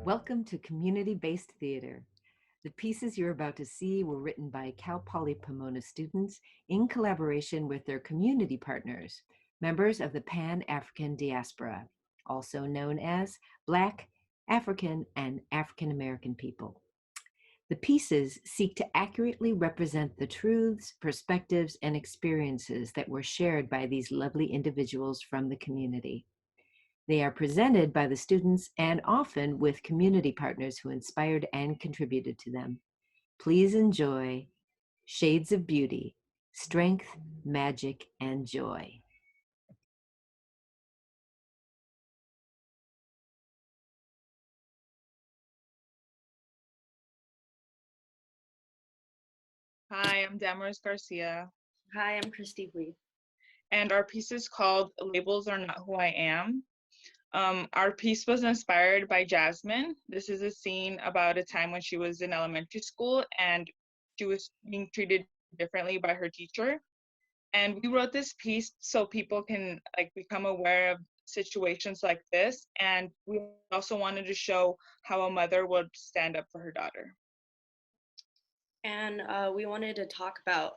Welcome to Community-Based Theater. The pieces you're about to see were written by Cal Poly Pomona students in collaboration with their community partners, members of the Pan-African diaspora, also known as Black, African, and African American people. The pieces seek to accurately represent the truths, perspectives, and experiences that were shared by these lovely individuals from the community. They are presented by the students and often with community partners who inspired and contributed to them. Please enjoy Shades of Beauty, Strength, Magic, and Joy. Hi, I'm Damaris Garcia. Hi, I'm Christie. And our piece is called Labels Are Not Who I Am. Our piece was inspired by Jasmine. This is a scene about a time when she was in elementary school and she was being treated differently by her teacher. And we wrote this piece so people can become aware of situations like this. And we also wanted to show how a mother would stand up for her daughter. And we wanted to talk about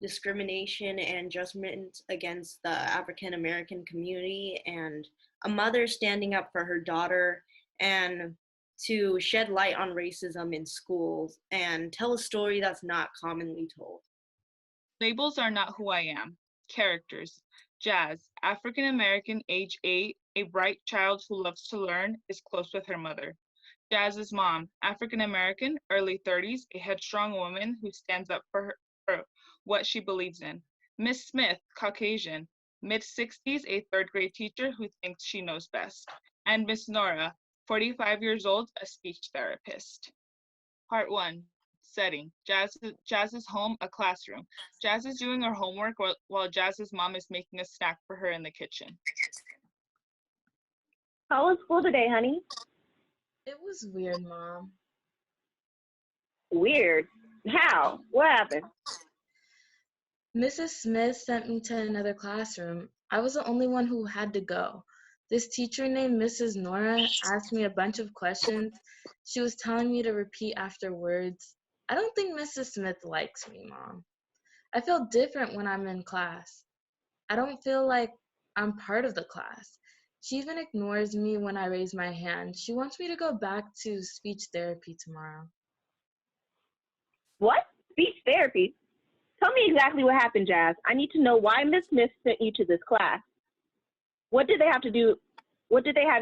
discrimination and judgment against the African American community and a mother standing up for her daughter and to shed light on racism in schools and tell a story that's not commonly told. Labels are not who I am. Characters. Jazz, African American, age 8, a bright child who loves to learn, is close with her mother. Jazz's mom, African American, early 30s, a headstrong woman who stands up for what she believes in. Miss Smith, Caucasian, mid-60s, a third grade teacher who thinks she knows best. And Miss Nora, 45 years old, a speech therapist. Part 1. Setting. Jazz's home, a classroom. Jazz is doing her homework while Jazz's mom is making a snack for her in the kitchen. How was school today, honey? It was weird, Mom. Weird? How? What happened? Mrs. Smith sent me to another classroom. I was the only one who had to go. This teacher named Mrs. Nora asked me a bunch of questions. She was telling me to repeat after words. I don't think Mrs. Smith likes me, Mom. I feel different when I'm in class. I don't feel like I'm part of the class. She even ignores me when I raise my hand. She wants me to go back to speech therapy tomorrow. What? Speech therapy? Tell me exactly what happened, Jazz. I need to know why Miss Smith sent you to this class. What did they have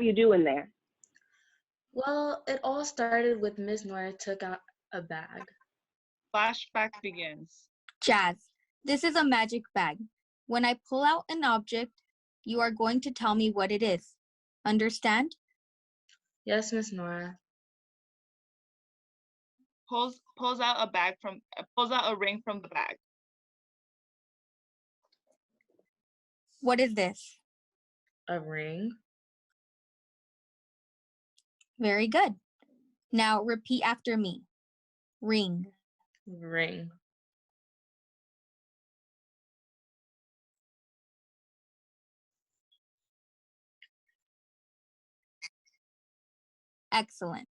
you do in there? Well, it all started with Miss Nora took out a bag. Flashback begins. Jazz, this is a magic bag. When I pull out an object, you are going to tell me what it is. Understand? Yes, Miss Nora. Pulls out a ring from the bag. What is this? A ring. Very good. Now repeat after me. Ring. Ring. Excellent.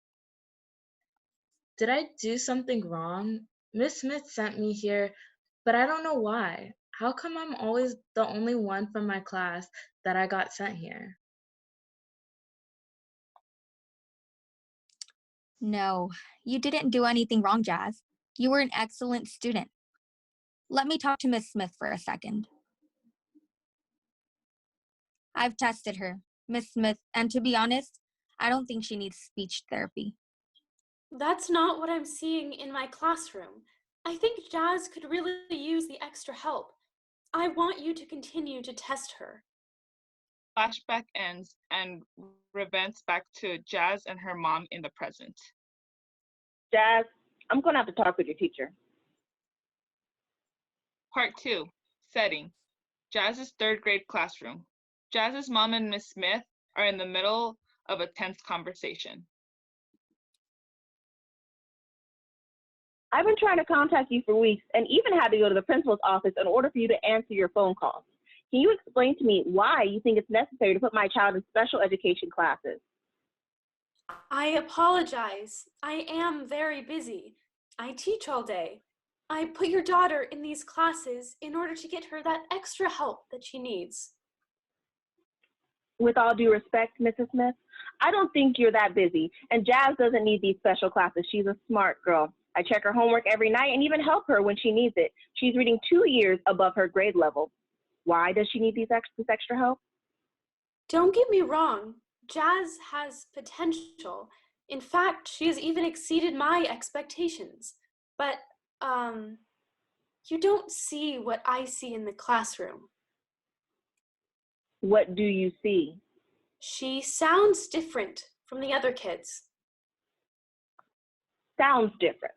Did I do something wrong? Miss Smith sent me here, but I don't know why. How come I'm always the only one from my class that I got sent here? No, you didn't do anything wrong, Jazz. You were an excellent student. Let me talk to Miss Smith for a second. I've tested her, Miss Smith, and to be honest, I don't think she needs speech therapy. That's not what I'm seeing in my classroom. I think Jazz could really use the extra help. I want you to continue to test her. Flashback ends and reverts back to Jazz and her mom in the present. Jazz, I'm going to have to talk with your teacher. Part 2. Setting. Jazz's third grade classroom. Jazz's mom and Miss Smith are in the middle of a tense conversation. I've been trying to contact you for weeks and even had to go to the principal's office in order for you to answer your phone calls. Can you explain to me why you think it's necessary to put my child in special education classes? I apologize. I am very busy. I teach all day. I put your daughter in these classes in order to get her that extra help that she needs. With all due respect, Mrs. Smith, I don't think you're that busy, and Jazz doesn't need these special classes. She's a smart girl. I check her homework every night and even help her when she needs it. She's reading 2 years above her grade level. Why does she need this extra help? Don't get me wrong. Jazz has potential. In fact, she has even exceeded my expectations. But, you don't see what I see in the classroom. What do you see? She sounds different from the other kids. Sounds different.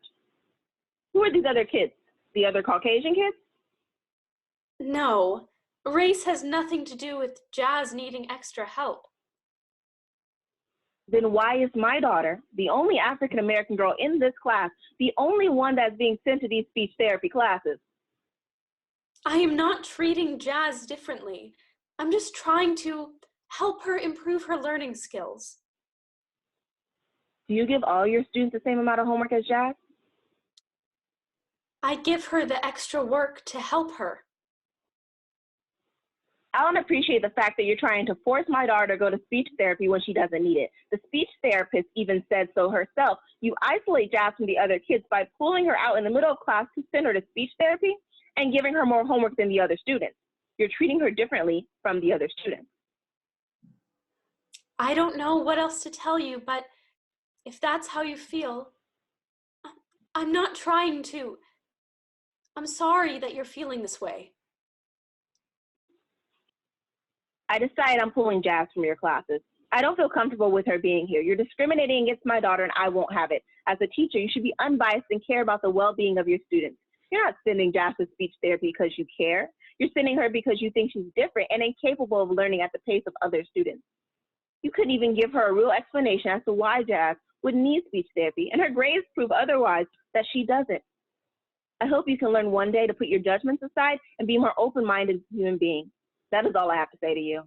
Who are these other kids? The other Caucasian kids? No, race has nothing to do with Jazz needing extra help. Then why is my daughter, the only African American girl in this class, the only one that's being sent to these speech therapy classes? I am not treating Jazz differently. I'm just trying to help her improve her learning skills. Do you give all your students the same amount of homework as Jazz? I give her the extra work to help her. I don't appreciate the fact that you're trying to force my daughter to go to speech therapy when she doesn't need it. The speech therapist even said so herself. You isolate Jazz from the other kids by pulling her out in the middle of class to send her to speech therapy and giving her more homework than the other students. You're treating her differently from the other students. I don't know what else to tell you, but if that's how you feel, I'm not trying to. I'm sorry that you're feeling this way. I decide I'm pulling Jazz from your classes. I don't feel comfortable with her being here. You're discriminating against my daughter and I won't have it. As a teacher, you should be unbiased and care about the well-being of your students. You're not sending Jazz to speech therapy because you care. You're sending her because you think she's different and incapable of learning at the pace of other students. You couldn't even give her a real explanation as to why Jazz would need speech therapy, and her grades prove otherwise, that she doesn't. I hope you can learn one day to put your judgments aside and be a more open-minded human being. That is all I have to say to you.